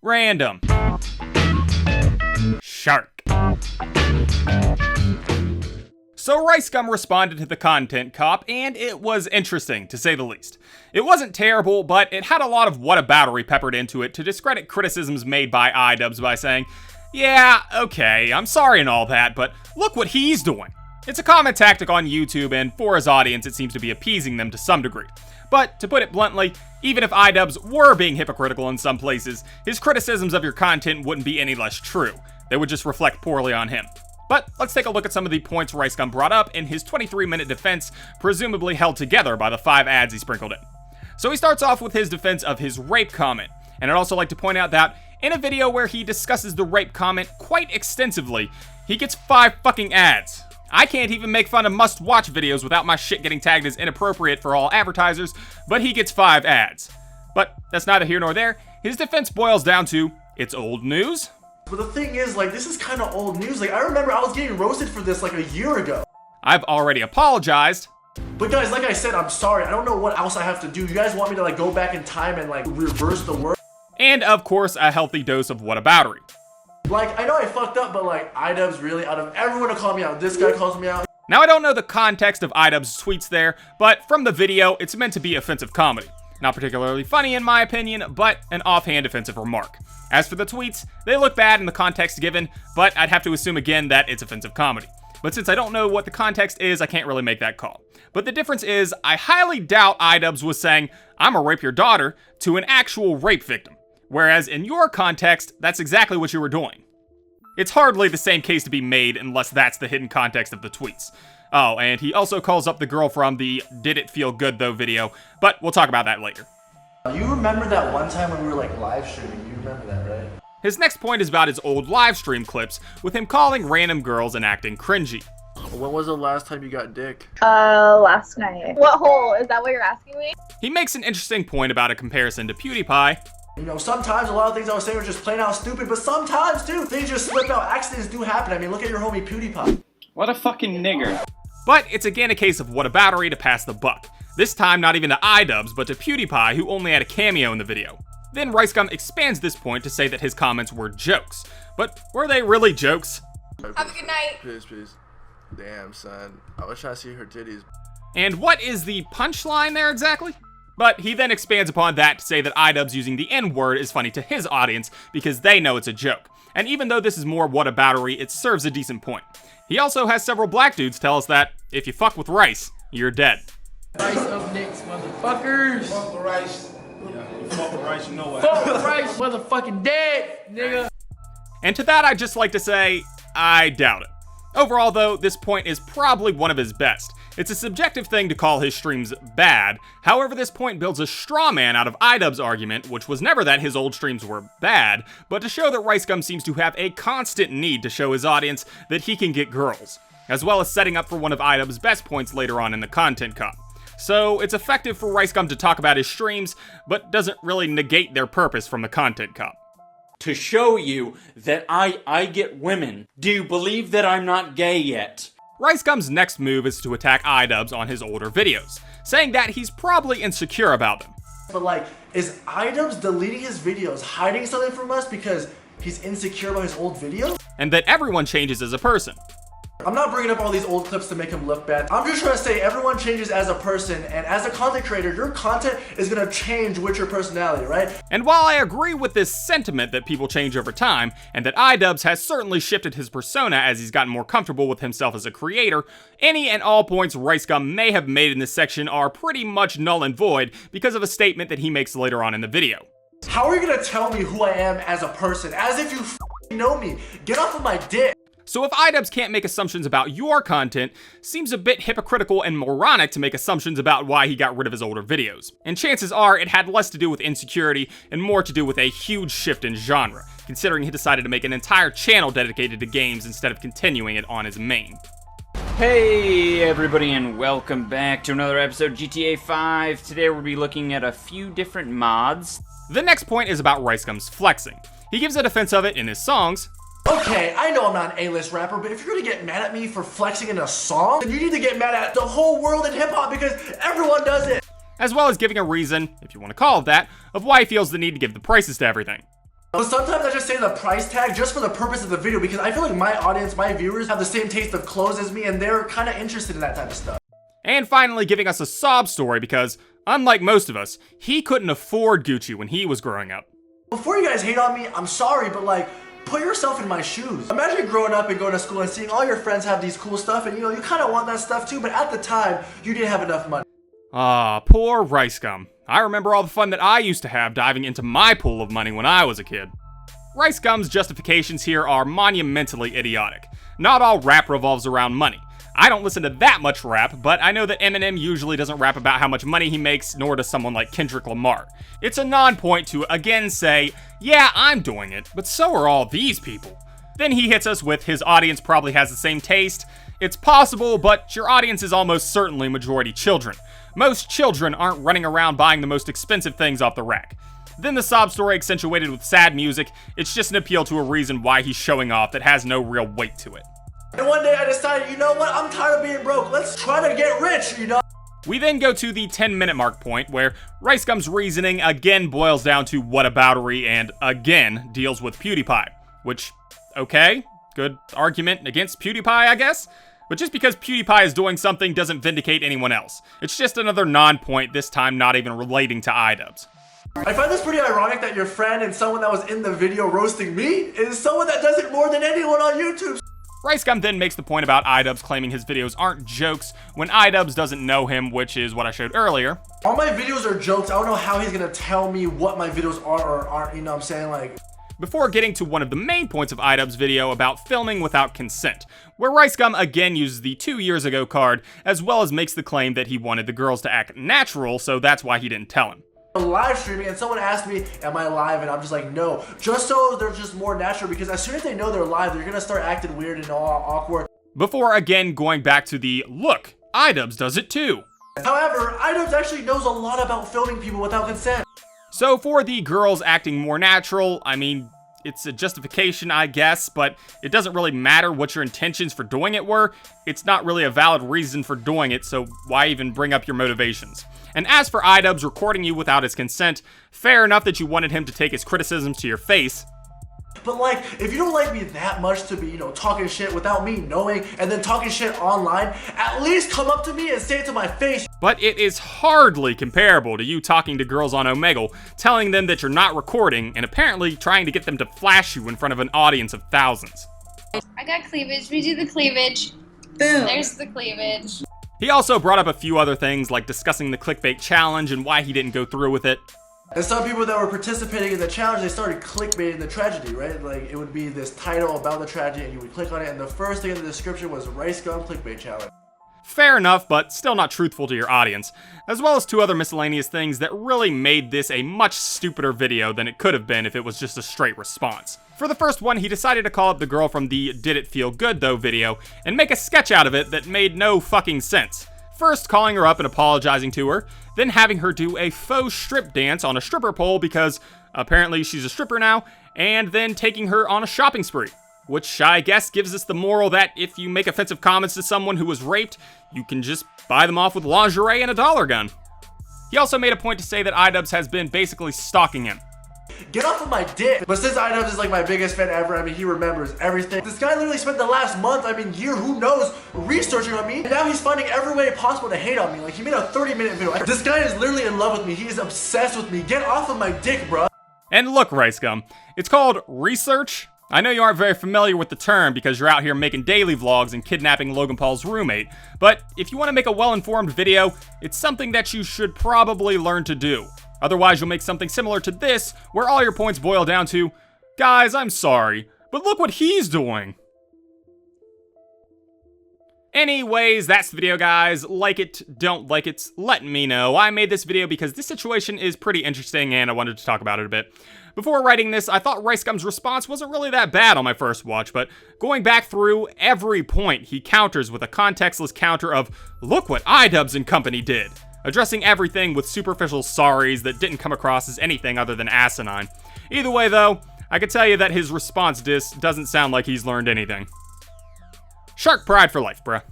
Random Shark. So RiceGum responded to the content cop, and it was interesting, to say the least. It wasn't terrible, but it had a lot of whataboutery peppered into it to discredit criticisms made by iDubbbz by saying, yeah, okay, I'm sorry and all that, but look what he's doing. It's a common tactic on YouTube, and for his audience, it seems to be appeasing them to some degree. But, to put it bluntly, even if iDubbbz were being hypocritical in some places, his criticisms of your content wouldn't be any less true. They would just reflect poorly on him. But let's take a look at some of the points RiceGum brought up in his 23-minute defense, presumably held together by the 5 ads he sprinkled in. So he starts off with his defense of his rape comment, and I'd also like to point out that in a video where he discusses the rape comment quite extensively, he gets 5 fucking ads. I can't even make fun of must-watch videos without my shit getting tagged as inappropriate for all advertisers, but he gets 5 ads. But that's neither here nor there. His defense boils down to, it's old news. But the thing is, like, this is kind of old news. Like, I remember I was getting roasted for this like a year ago. I've already apologized. But guys, like I said, I'm sorry. I don't know what else I have to do. You guys want me to like go back in time and like reverse the word? And of course, a healthy dose of whataboutery. Like, I know I fucked up, but like, iDubbbz really, out of everyone to call me out, this guy calls me out. Now I don't know the context of iDubbbz's tweets there, but from the video, it's meant to be offensive comedy. Not particularly funny in my opinion, but an offhand offensive remark. As for the tweets, they look bad in the context given, but I'd have to assume again that it's offensive comedy. But since I don't know what the context is, I can't really make that call. But the difference is, I highly doubt iDubbbz was saying, "I'ma rape your daughter," to an actual rape victim. Whereas in your context, that's exactly what you were doing. It's hardly the same case to be made unless that's the hidden context of the tweets. Oh, and he also calls up the girl from the "Did It Feel Good Though" video, but we'll talk about that later. You remember that one time when we were like live streaming? You remember that, right? His next point is about his old live stream clips, with him calling random girls and acting cringy. When was the last time you got dick? Last night. What hole? Is that what you're asking me? He makes an interesting point about a comparison to PewDiePie. You know, sometimes a lot of things I was saying were just plain out stupid, but sometimes, too, things just slip out. Accidents do happen. I mean, look at your homie PewDiePie. What a fucking nigger. But it's again a case of whataboutery to pass the buck. This time not even to iDubbbz, but to PewDiePie, who only had a cameo in the video. Then RiceGum expands this point to say that his comments were jokes. But were they really jokes? Have a good night. Peace. Damn, son. I wish I see her titties. And what is the punchline there exactly? But he then expands upon that to say that iDubbbz using the N-word is funny to his audience because they know it's a joke. And even though this is more whataboutery, it serves a decent point. He also has several black dudes tell us that if you fuck with rice, you're dead. Rice up next, motherfuckers. Fuck the rice. Yeah, you fuck with rice, you know what. Fuck the rice, motherfucking dead, nigga. And to that, I'd just like to say, I doubt it. Overall, though, this point is probably one of his best. It's a subjective thing to call his streams bad. However, this point builds a straw man out of iDubbbz's argument, which was never that his old streams were bad, but to show that RiceGum seems to have a constant need to show his audience that he can get girls, as well as setting up for one of iDubbbz's best points later on in the content cop. So it's effective for RiceGum to talk about his streams, but doesn't really negate their purpose from the content cop. To show you that I get women. Do you believe that I'm not gay yet? RiceGum's next move is to attack iDubbbz on his older videos, saying that he's probably insecure about them. But like, is iDubbbz deleting his videos, hiding something from us because he's insecure about his old videos? And that everyone changes as a person. I'm not bringing up all these old clips to make him look bad. I'm just trying to say everyone changes as a person, and as a content creator, your content is gonna change with your personality, right? And while I agree with this sentiment that people change over time, and that iDubbbz has certainly shifted his persona as he's gotten more comfortable with himself as a creator, any and all points RiceGum may have made in this section are pretty much null and void because of a statement that he makes later on in the video. How are you gonna tell me who I am as a person? As if you know me. Get off of my dick. So if iDubbbz can't make assumptions about your content, seems a bit hypocritical and moronic to make assumptions about why he got rid of his older videos. And chances are it had less to do with insecurity and more to do with a huge shift in genre, considering he decided to make an entire channel dedicated to games instead of continuing it on his main. Hey everybody, and welcome back to another episode of GTA 5. Today we'll be looking at a few different mods. The next point is about RiceGum's flexing. He gives a defense of it in his songs. Okay, I know I'm not an A-list rapper, but if you're gonna get mad at me for flexing in a song, then you need to get mad at the whole world in hip-hop because everyone does it. As well as giving a reason, if you want to call it that, of why he feels the need to give the prices to everything. But sometimes I just say the price tag just for the purpose of the video because I feel like my audience, my viewers have the same taste of clothes as me and they're kind of interested in that type of stuff. And finally giving us a sob story because, unlike most of us, he couldn't afford Gucci when he was growing up. Before you guys hate on me, I'm sorry, but like, put yourself in my shoes. Imagine growing up and going to school and seeing all your friends have these cool stuff and you kind of want that stuff too, but at the time, you didn't have enough money. Ah, poor RiceGum. I remember all the fun that I used to have diving into my pool of money when I was a kid. RiceGum's justifications here are monumentally idiotic. Not all rap revolves around money. I don't listen to that much rap, but I know that Eminem usually doesn't rap about how much money he makes, nor does someone like Kendrick Lamar. It's a non-point to again say, yeah, I'm doing it, but so are all these people. Then he hits us with his audience probably has the same taste. It's possible, but your audience is almost certainly majority children. Most children aren't running around buying the most expensive things off the rack. Then the sob story accentuated with sad music, it's just an appeal to a reason why he's showing off that has no real weight to it. And one day I decided, you know what, I'm tired of being broke, let's try to get rich, you know? We then go to the 10-minute mark point where RiceGum's reasoning again boils down to whataboutery and again deals with PewDiePie. Which, okay, good argument against PewDiePie, I guess? But just because PewDiePie is doing something doesn't vindicate anyone else. It's just another non-point, this time not even relating to iDubbbz. I find this pretty ironic that your friend and someone that was in the video roasting me is someone that does it more than anyone on YouTube. RiceGum then makes the point about iDubbbz claiming his videos aren't jokes when iDubbbz doesn't know him, which is what I showed earlier. All my videos are jokes. I don't know how he's gonna tell me what my videos are or aren't, you know what I'm saying? Like, before getting to one of the main points of iDubbbz video about filming without consent, where RiceGum again uses the 2 years ago card, as well as makes the claim that he wanted the girls to act natural, so that's why he didn't tell him. Live streaming and someone asked me, am I live? And I'm just like, no. Just so they're just more natural because as soon as they know they're live, they're gonna start acting weird and all awkward. Before again going back to the, look, iDubbbz does it too. However, iDubbbz actually knows a lot about filming people without consent. So for the girls acting more natural, I mean, it's a justification, I guess, but it doesn't really matter what your intentions for doing it were. It's not really a valid reason for doing it, so why even bring up your motivations? And as for iDubbbz recording you without his consent, fair enough that you wanted him to take his criticisms to your face. But like, if you don't like me that much to be, talking shit without me knowing and then talking shit online, at least come up to me and say it to my face. But it is hardly comparable to you talking to girls on Omegle, telling them that you're not recording, and apparently trying to get them to flash you in front of an audience of thousands. I got cleavage. We do the cleavage. Boom. There's the cleavage. He also brought up a few other things, like discussing the clickbait challenge and why he didn't go through with it. And some people that were participating in the challenge, they started clickbaiting the tragedy, right? Like, it would be this title about the tragedy, and you would click on it, and the first thing in the description was RiceGum clickbait challenge. Fair enough, but still not truthful to your audience, as well as 2 other miscellaneous things that really made this a much stupider video than it could have been if it was just a straight response. For the first one, he decided to call up the girl from the Did It Feel Good Though video and make a sketch out of it that made no fucking sense. First calling her up and apologizing to her, then having her do a faux strip dance on a stripper pole because apparently she's a stripper now, and then taking her on a shopping spree. Which I guess gives us the moral that if you make offensive comments to someone who was raped, you can just buy them off with lingerie and a dollar gun. He also made a point to say that iDubbbz has been basically stalking him. Get off of my dick. But since iDubbbz is like my biggest fan ever, I mean, he remembers everything. This guy literally spent the last month, year, who knows, researching on me. And now he's finding every way possible to hate on me. Like, he made a 30-minute video. This guy is literally in love with me. He is obsessed with me. Get off of my dick, bro. And look, RiceGum, it's called research. I know you aren't very familiar with the term because you're out here making daily vlogs and kidnapping Logan Paul's roommate, but if you want to make a well-informed video, it's something that you should probably learn to do. Otherwise, you'll make something similar to this, where all your points boil down to, guys, I'm sorry, but look what he's doing. Anyways, that's the video, guys. Like it, don't like it, let me know. I made this video because this situation is pretty interesting and I wanted to talk about it a bit. Before writing this, I thought RiceGum's response wasn't really that bad on my first watch, but going back through every point, he counters with a contextless counter of, look what iDubbbz and company did, addressing everything with superficial sorries that didn't come across as anything other than asinine. Either way, though, I can tell you that his response diss doesn't sound like he's learned anything. Shark pride for life, bruh.